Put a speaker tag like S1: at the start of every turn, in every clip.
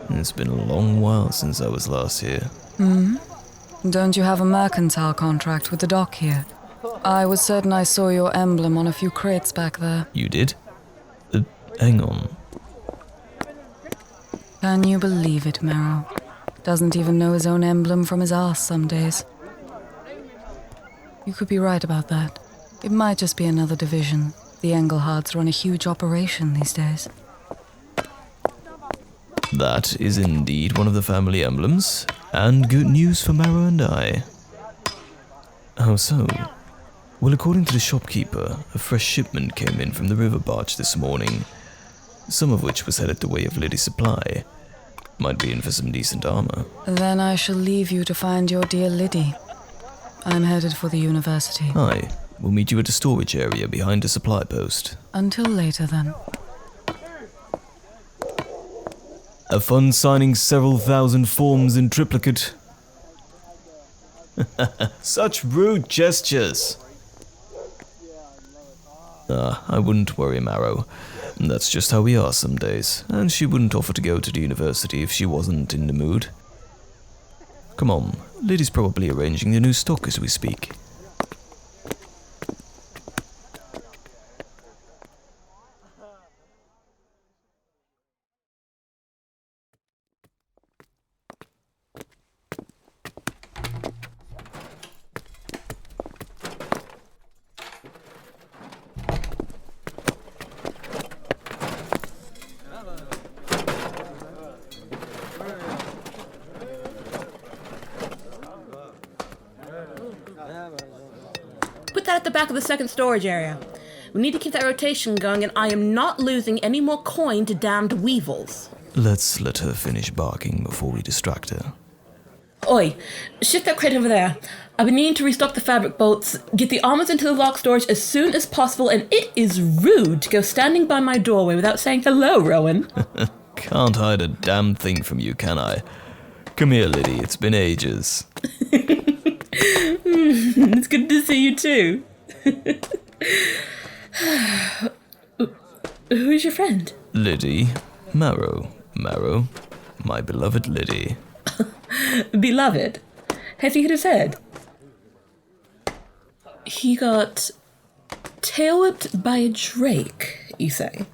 S1: It's been a long while since I was last here.
S2: Don't you have a mercantile contract with the dock here? I was certain I saw your emblem on a few crates back there.
S1: You did? Hang on.
S2: Can you believe it, Marrow? Doesn't even know his own emblem from his arse some days. You could be right about that. It might just be another division. The Englehards run a huge operation these days.
S1: That is indeed one of the family emblems, and good news for Marrow and I. How so? Well, according to the shopkeeper, a fresh shipment came in from the river barge this morning, some of which was headed the way of Liddie's supply. Might be in for some decent armor.
S2: Then I shall leave you to find your dear Liddie. I'm headed for the university.
S1: Aye, we'll meet you at the storage area behind the supply post.
S2: Until later, then.
S1: Have fun signing several thousand forms in triplicate. Such rude gestures. I wouldn't worry, Marrow. That's just how we are some days, and she wouldn't offer to go to the university if she wasn't in the mood. Come on, Liddie's probably arranging the new stock as we speak.
S3: Put that at the back of the second storage area. We need to keep that rotation going, and I am not losing any more coin to damned weevils.
S1: Let's let her finish barking before we distract her.
S3: Oi, shift that crate over there. I've been needing to restock the fabric bolts, get the armors into the lock storage as soon as possible, and it is rude to go standing by my doorway without saying hello, Rowan.
S1: Can't hide a damn thing from you, can I? Come here, Liddie, it's been ages.
S3: It's good to see you too. Who's your friend?
S1: Liddie. Marrow, my beloved Liddie.
S3: Beloved? Has he hit his head? He got tail-whipped by a drake, you say?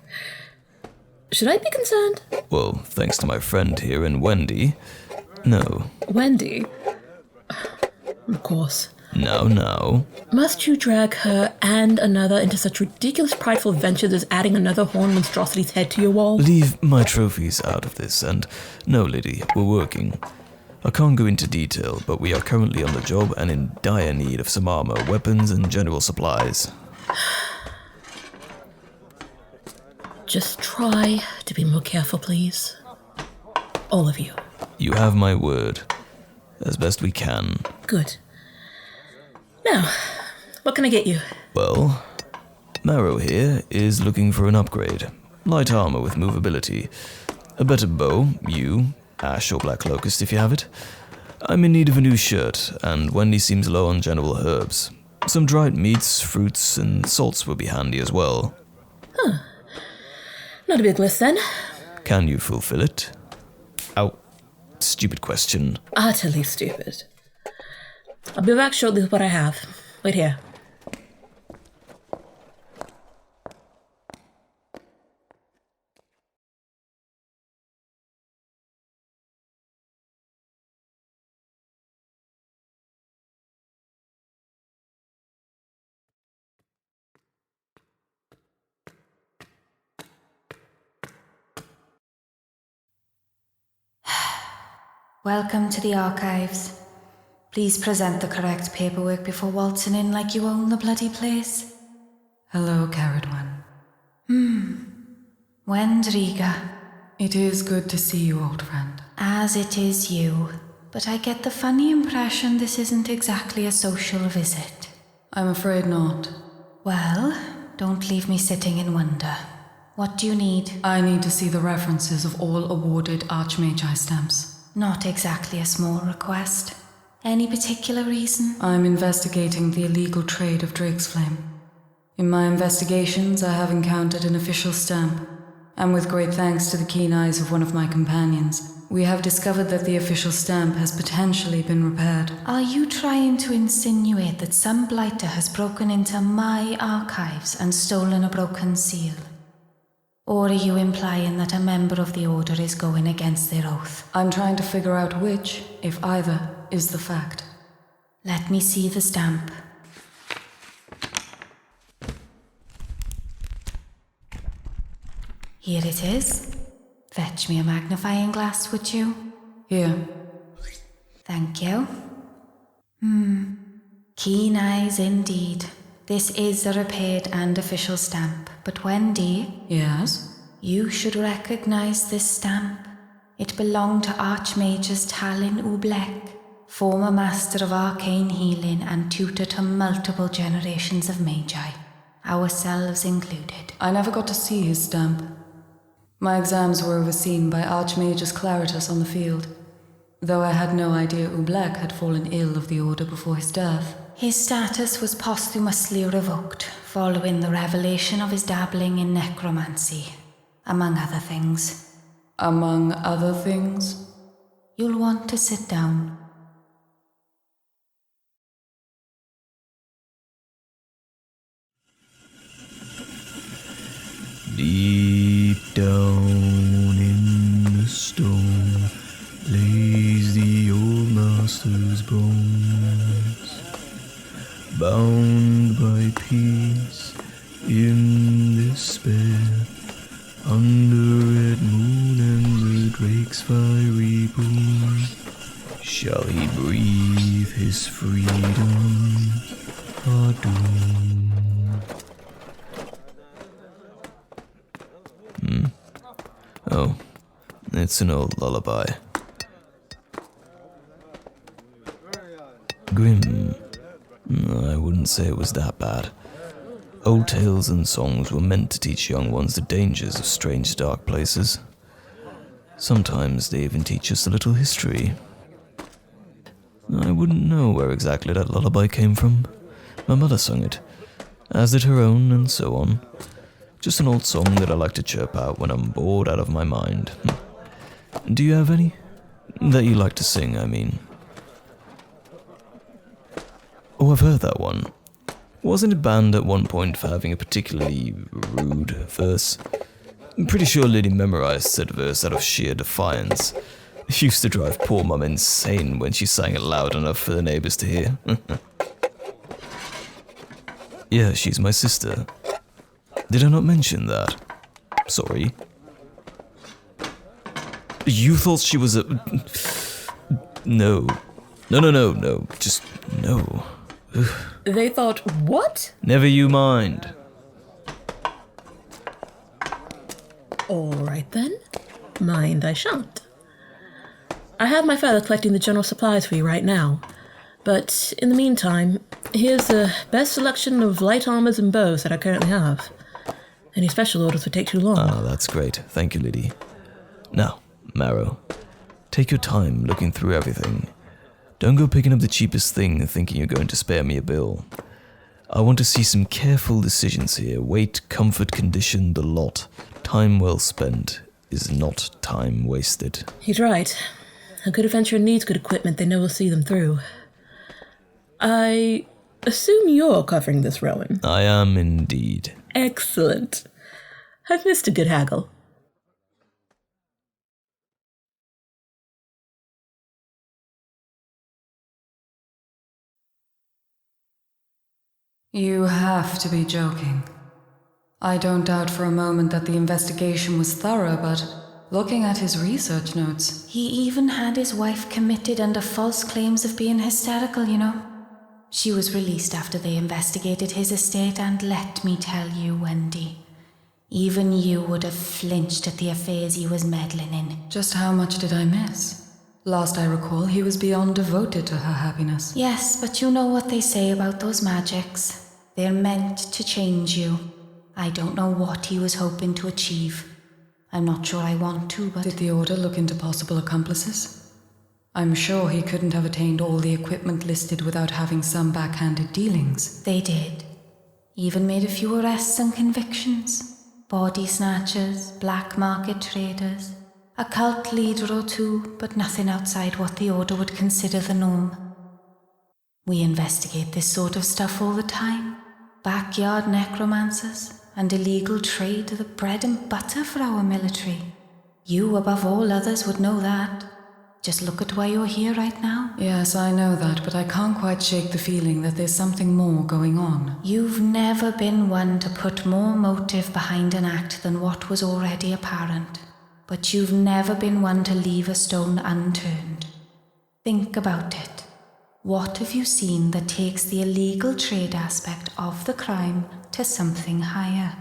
S3: Should I be concerned?
S1: Well, thanks to my friend here and Wendy. No.
S3: Wendy? Of course.
S1: Now.
S3: Must you drag her and another into such ridiculous prideful ventures as adding another horn monstrosity's head to your wall?
S1: Leave my trophies out of this, and no, Liddie, we're working. I can't go into detail, but we are currently on the job and in dire need of some armor, weapons, and general supplies.
S3: Just try to be more careful, please. All of you.
S1: You have my word. As best we can.
S3: Good. Now, what can I get you?
S1: Well, Marrow here is looking for an upgrade. Light armor with movability. A better bow, you, Ash or Black Locust if you have it. I'm in need of a new shirt, and Wendy seems low on general herbs. Some dried meats, fruits, and salts will be handy as well.
S3: Huh. Not a big list then.
S1: Can you fulfill it? Ow. Stupid question.
S3: Utterly stupid. I'll be back shortly with what I have. Wait here.
S4: Welcome to the archives. Please present the correct paperwork before waltzing in like you own the bloody place.
S2: Hello, Carrot One.
S4: Wendriga,
S2: It is good to see you, old friend.
S4: as it is you. but I get the funny impression this isn't exactly a social visit.
S2: I'm afraid not.
S4: Well, don't leave me sitting in wonder. What do you need?
S2: I need to see the references of all awarded Archmagi stamps.
S4: Not exactly a small request. Any particular reason?
S2: I'm investigating the illegal trade of Drake's Flame. In my investigations, I have encountered an official stamp, and with great thanks to the keen eyes of one of my companions, we have discovered that the official stamp has potentially been repaired.
S4: Are you trying to insinuate that some blighter has broken into my archives and stolen a broken seal? Or are you implying that a member of the Order is going against their oath?
S2: I'm trying to figure out which, if either, is the fact.
S4: Let me see the stamp. Here it is. Fetch me a magnifying glass, would you?
S2: Here.
S4: Thank you. Keen eyes indeed. This is a repaired and official stamp, but Wendy...
S2: Yes?
S4: You should recognize this stamp. It belonged to Archmages Talin Ublek, former master of arcane healing and tutor to multiple generations of magi, ourselves included.
S2: I never got to see his stamp. My exams were overseen by Archmagus Claritus on the field, though I had no idea Ublek had fallen ill of the Order before his death.
S4: His status was posthumously revoked following the revelation of his dabbling in necromancy, among other things.
S2: Among other things?
S4: You'll want to sit down.
S1: Deep down in the stone lays the old master's bones, bound by peace in despair, under red moon and the drake's fiery boom. Shall he breathe his freedom or doom? Oh, it's an old lullaby. Grim. I wouldn't say it was that bad. Old tales and songs were meant to teach young ones the dangers of strange dark places. Sometimes they even teach us a little history. I wouldn't know where exactly that lullaby came from. My mother sung it, as did her own, and so on. Just an old song that I like to chirp out when I'm bored out of my mind. Do you have any? That you like to sing, I mean. Oh, I've heard that one. Wasn't it banned at one point for having a particularly rude verse? I'm pretty sure Liddie memorized said verse out of sheer defiance. It used to drive poor Mum insane when she sang it loud enough for the neighbors to hear. Yeah, she's my sister. Did I not mention that? Sorry. You thought she was a... No. No. Just no.
S3: They thought, what?
S1: Never you mind.
S3: All right then. Mind I shan't. I have my father collecting the general supplies for you right now. But in the meantime, here's the best selection of light armors and bows that I currently have. Any special orders would take too long.
S1: Ah, that's great. Thank you, Liddie. Now, Marrow, take your time looking through everything. Don't go picking up the cheapest thing thinking you're going to spare me a bill. I want to see some careful decisions here. Weight, comfort, condition, the lot. Time well spent is not time wasted.
S3: He's right. A good adventurer needs good equipment they know will see them through. I assume you're covering this, Rowan.
S1: I am indeed.
S3: Excellent. I've missed a good haggle.
S2: You have to be joking. I don't doubt for a moment that the investigation was thorough, but looking at his research notes...
S4: He even had his wife committed under false claims of being hysterical, you know. She was released after they investigated his estate, and let me tell you, Wendy, even you would have flinched at the affairs he was meddling in.
S2: Just how much did I miss? Last I recall, he was beyond devoted to her happiness.
S4: Yes, but you know what they say about those magics. They're meant to change you. I don't know what he was hoping to achieve. I'm not sure I want to, but...
S2: Did the Order look into possible accomplices? I'm sure he couldn't have attained all the equipment listed without having some backhanded dealings.
S4: They did. Even made a few arrests and convictions. Body snatchers, black market traders, a cult leader or two, but nothing outside what the Order would consider the norm. We investigate this sort of stuff all the time. Backyard necromancers and illegal trade are the bread and butter for our military. You, above all others, would know that. Just look at why you're here right now.
S2: Yes, I know that, but I can't quite shake the feeling that there's something more going on.
S4: You've never been one to put more motive behind an act than what was already apparent. But you've never been one to leave a stone unturned. Think about it. What have you seen that takes the illegal trade aspect of the crime to something higher?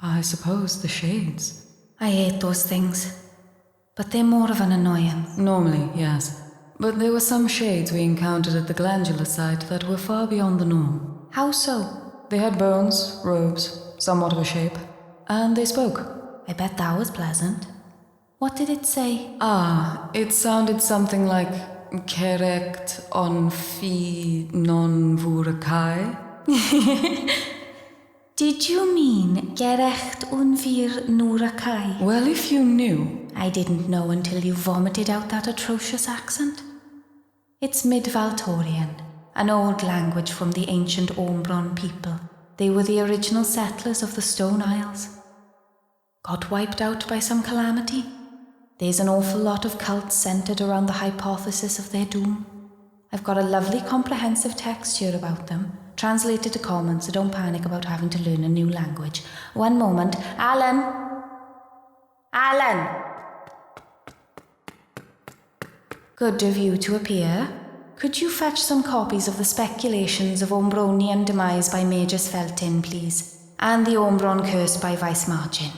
S2: I suppose the shades.
S4: I hate those things. But they're more of an annoyance.
S2: Normally, yes. But there were some shades we encountered at the glandular site that were far beyond the norm.
S4: How so?
S2: They had bones, robes, somewhat of a shape, and they spoke.
S4: I bet that was pleasant. What did it say?
S2: It sounded something like Kerekt on fi non vurakai.
S4: Did you mean Gerecht unvir nurakai?
S2: Well, if you knew.
S4: I didn't know until you vomited out that atrocious accent. It's Mid-Valtorian, an old language from the ancient Ombron people. They were the original settlers of the Stone Isles. Got wiped out by some calamity. There's an awful lot of cults centered around the hypothesis of their doom. I've got a lovely comprehensive text here about them, translated to common, so don't panic about having to learn a new language. One moment. Alan! Alan! Good of you to appear. Could you fetch some copies of the Speculations of Ombronian Demise by Magus Feltin, please? And the Ombron Curse by Vice Margin.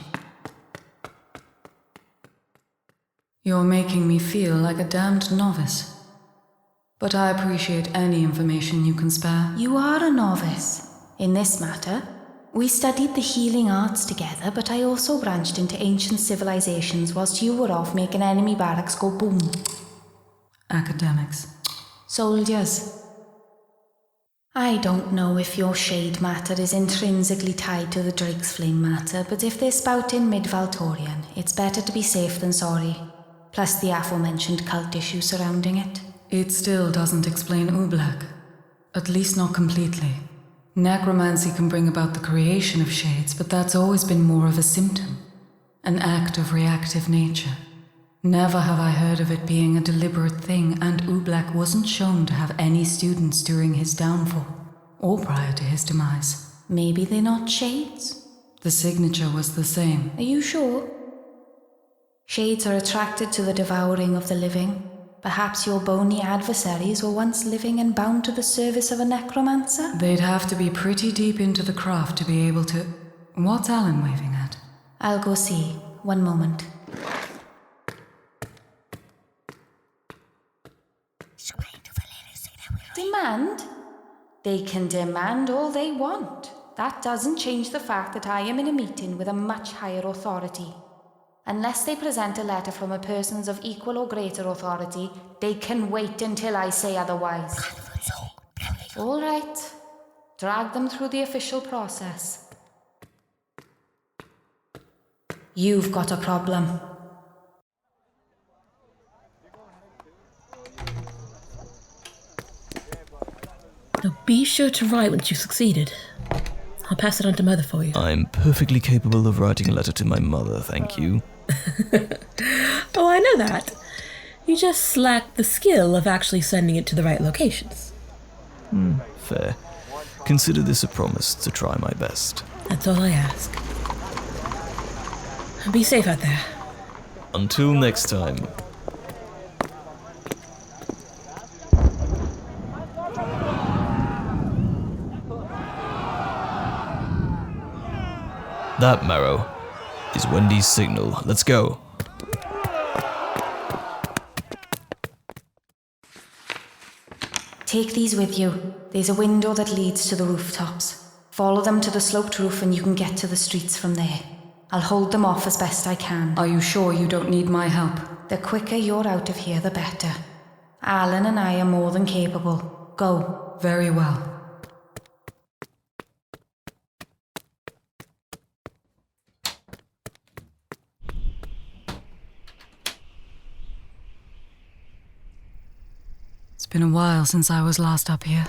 S2: You're making me feel like a damned novice. But I appreciate any information you can spare.
S4: You are a novice. In this matter, we studied the healing arts together, but I also branched into ancient civilizations whilst you were off making enemy barracks go boom.
S2: Academics.
S4: Soldiers. I don't know if your shade matter is intrinsically tied to the Drake's Flame matter, but if they're spouting Mid-Valtorian, it's better to be safe than sorry. Plus the aforementioned cult issue surrounding it.
S2: It still doesn't explain Ublak. At least not completely. Necromancy can bring about the creation of shades, but that's always been more of a symptom. An act of reactive nature. Never have I heard of it being a deliberate thing, and Ublak wasn't shown to have any students during his downfall, or prior to his demise.
S4: Maybe they're not shades?
S2: The signature was the same.
S4: Are you sure? Shades are attracted to the devouring of the living. Perhaps your bony adversaries were once living and bound to the service of a necromancer?
S2: They'd have to be pretty deep into the craft to be able to... What's Alan waving at?
S4: I'll go see. One moment. Demand? They can demand all they want. That doesn't change the fact that I am in a meeting with a much higher authority. Unless they present a letter from a person of equal or greater authority, they can wait until I say otherwise. All right. Drag them through the official process. You've got a problem.
S3: Now be sure to write once you've succeeded. I'll pass it on to Mother for you.
S1: I'm perfectly capable of writing a letter to my mother, thank you.
S3: Oh, I know that. You just lack the skill of actually sending it to the right locations.
S1: Fair. Consider this a promise to try my best.
S3: That's all I ask. Be safe out there.
S1: Until next time. That, Marrow, is Wendy's signal. Let's go.
S4: Take these with you. There's a window that leads to the rooftops. Follow them to the sloped roof and you can get to the streets from there. I'll hold them off as best I can.
S2: Are you sure you don't need my help?
S4: The quicker you're out of here, the better. Alan and I are more than capable. Go.
S2: Very well. It's been a while since I was last up here.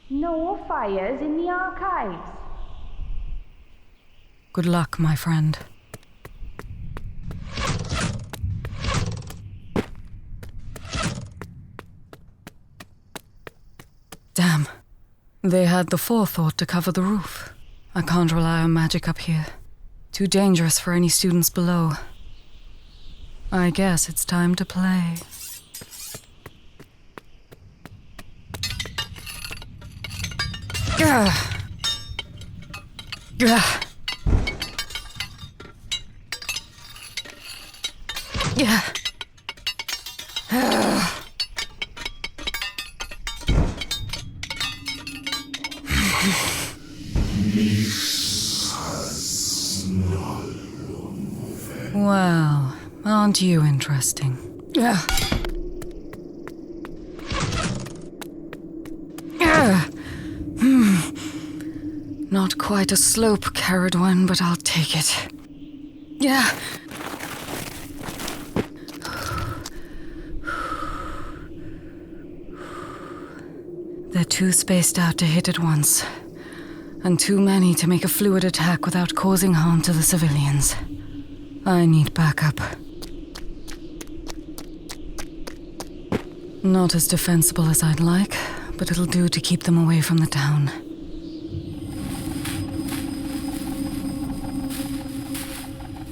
S4: No fires in the archives.
S2: Good luck, my friend. Damn. They had the forethought to cover the roof. I can't rely on magic up here. Too dangerous for any students below. I guess it's time to play. Gah! Gah! Yeah. Well, aren't you interesting? Yeah. Not quite a slope-carried one, but I'll take it. Yeah. They're too spaced out to hit at once, and too many to make a fluid attack without causing harm to the civilians. I need backup. Not as defensible as I'd like, but it'll do to keep them away from the town.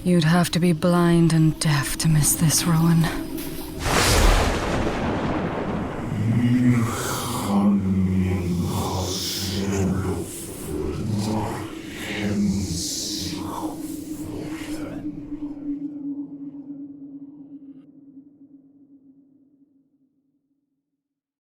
S2: You'd have to be blind and deaf to miss this, Rowan.